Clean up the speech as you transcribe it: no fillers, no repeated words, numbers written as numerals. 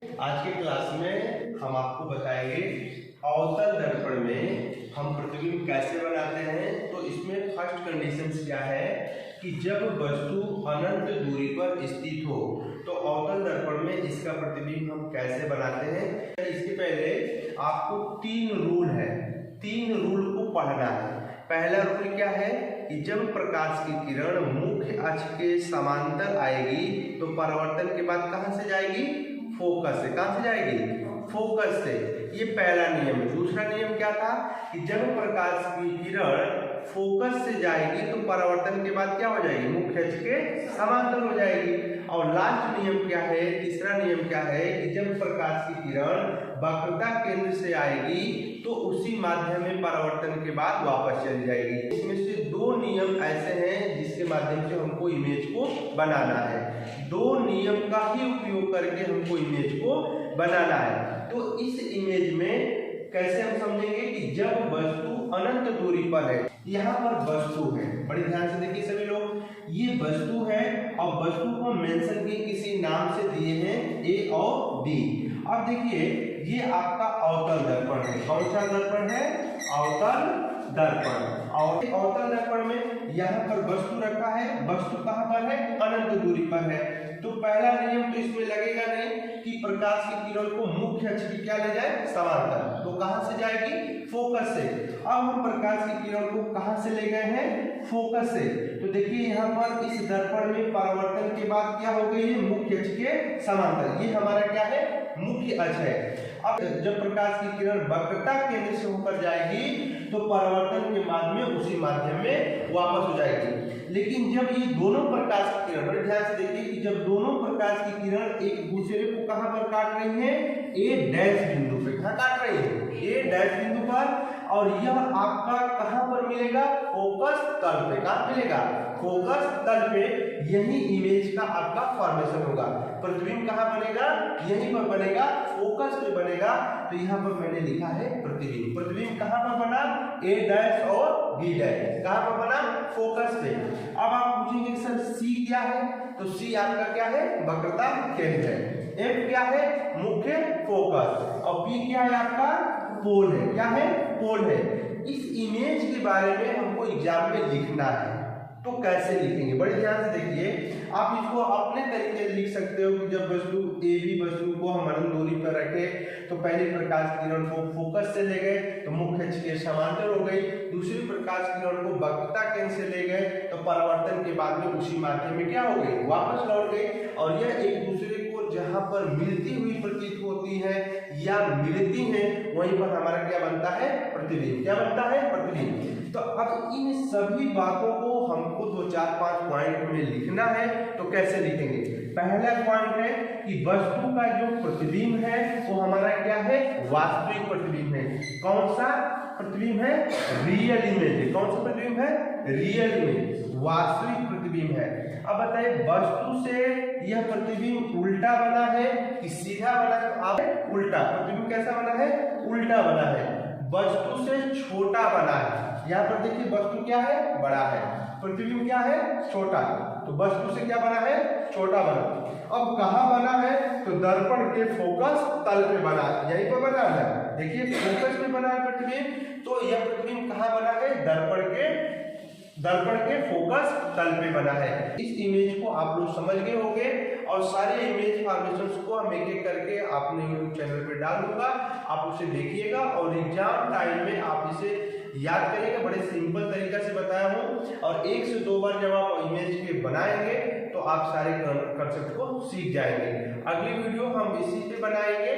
आज के क्लास में हम आपको बताएंगे अवतल दर्पण में हम प्रतिबिंब कैसे बनाते हैं। तो इसमें फर्स्ट कंडीशन क्या है कि जब वस्तु अनंत दूरी पर स्थित हो तो अवतल दर्पण में इसका प्रतिबिंब हम कैसे बनाते हैं। इसके पहले आपको तीन रूल को पढ़ना है। पहला रूल क्या है कि जब प्रकाश की किरण मुख्य अक्ष के समांतर आएगी तो परावर्तन के बाद कहां से जाएगी? फोकस से। कहां से जाएगी? फोकस से। ये पहला नियम। दूसरा नियम क्या था कि जब प्रकाश की किरण फोकस से जाएगी तो परावर्तन के बाद क्या हो जाएगी? मुख्य अक्ष के समांतर हो जाएगी। और लास्ट नियम क्या है? तीसरा नियम क्या है कि जब प्रकाश की किरण वक्रता केंद्र से आएगी तो उसी माध्यम में परावर्तन के बाद वापस चली जाएगी। इसमें से दो नियम ऐसे हैं जिसके माध्यम से हमको इमेज को बनाना है। दो नियम का ही उपयोग करके हमको इमेज को बनाना है। तो इस इमेज में कैसे हम समझेंगे कि जब वस्तु अनंत दूरी पर है, यहाँ पर वस्तु है, बड़ी ध्यान से देखिए सभी लोग, ये वस्तु है और वस्तु को मेंशन किए किसी नाम से दिए हैं ए और बी। अब देखिए ये आपका अवतल दर्पण है। कौन सा दर्पण है? अवतल दर्पण। और अवतल दर्पण में यहाँ पर वस्तु रखा है। वस्तु कहाँ पर है? अनंत दूरी पर है। तो पहला नियम तो इसमें लगेगा नहीं कि प्रकाश की किरण को मुख्य अक्ष की क्या ले जाए? समांतर। तो कहां से जाएगी? फोकस से। अब हम प्रकाश की किरण को कहां से ले गए हैं? फोकस से। तो देखिए यहाँ पर इस दर्पण में परावर्तन के बाद क्या हो गई है? मुख्य अक्ष के समांतर। ये हमारा क्या है? मुख्य अक्ष है। अब जब प्रकाश की किरण वक्रता केंद्र से होकर जाएगी तो परावर्तन के माध्यम उसी माध्यम में वापस हो जाएगी। लेकिन जब ये दोनों प्रकाश की किरण, बड़े ध्यान से देखिए कि जब दोनों प्रकाश की किरण एक दूसरे को कहां पर काट रही है? ए डैश बिंदु पे। कहां काट रही है? ए डैश बिंदु पर। और यह आपका कहां पर मिलेगा? फोकस तल पे। कहां मिलेगा? फोकस तल पे। यही इमेज का आपका फॉर्मेशन होगा। प्रतिबिंब कहां बनेगा? यहीं पर बनेगा, फोकस पे बनेगा। तो यहाँ पर मैंने लिखा है प्रतिबिंब। प्रतिबिंब कहां पर बना? ए डैश और बी डैश। कहां पर बना? फोकस पे। अब आप पूछेंगे सर सी क्या है? तो सी आपका क्या है? वक्रता केंद्र है। एफ क्या है? मुख्य फोकस। और पी क्या है? आपका पोल है। क्या है? पोल है। इस इमेज के बारे में हमको एग्जाम में लिखना है। तो कैसे लिखेंगे? बड़े ध्यान से देखिए। आप इसको अपने तरीके से लिख सकते हो कि जब वस्तु ए बी वस्तु को हम अनंत दूरी पर रखे तो पहले प्रकाश किरण को फोकस से ले गए तो मुख्य अक्ष के समांतर हो गई। दूसरी प्रकाश किरण को वक्रता केंद्र से ले गए तो परावर्तन के बाद में उसी माध्यम में क्या हो गई? वापस लौट गई। और यह एक दूसरे को जहां पर मिलती हुई प्रतीत होती है या मिलती है वहीं पर हमारा क्या बनता है? प्रतिबिंब। क्या बनता है? प्रतिबिंब। तो अब इन सभी बातों को हमको 2-4-5 पॉइंट में लिखना है। तो कैसे लिखेंगे? पहला पॉइंट है कि वस्तु का जो प्रतिबिंब है वो हमारा क्या है? वास्तविक प्रतिबिंब है। कौन सा प्रतिबिंब है? रियल इमेज है। कौन सा प्रतिबिंब है? रियल इमेज, वास्तविक प्रतिबिंब है। अब बताइए वस्तु से यह प्रतिबिंब उल्टा बना है कि सीधा बना है? तो आप उल्टा। प्रतिबिंब कैसा बना है? उल्टा बना है। वस्तु से छोटा बना है। यहाँ पर देखिए वस्तु क्या है? बड़ा है। प्रतिबिंब क्या है? छोटा। तो वस्तु से क्या बना है? छोटा बना। अब कहाँ बना है? तो दर्पण के फोकस तल पे बना है। यहीं पर बना है। देखिए फोकस में बना है प्रतिबिंब। तो यह प्रतिबिंब कहाँ बना है? दर्पण के फोकस तल पे बना है। इस इमेज को आप लोग समझ गए होंगे और सारे इमेज फॉर्मेशंस को हम एक एक करके अपने यूट्यूब चैनल पे डाल दूंगा। आप उसे देखिएगा और एग्जाम टाइम में आप इसे याद करिएगा। बड़े सिंपल तरीका से बताया हूँ और 1 से 2 बार जब आप इमेज के बनाएंगे तो आप सारे कंसेप्ट को सीख जाएंगे। अगली वीडियो हम इसी पे बनाएंगे।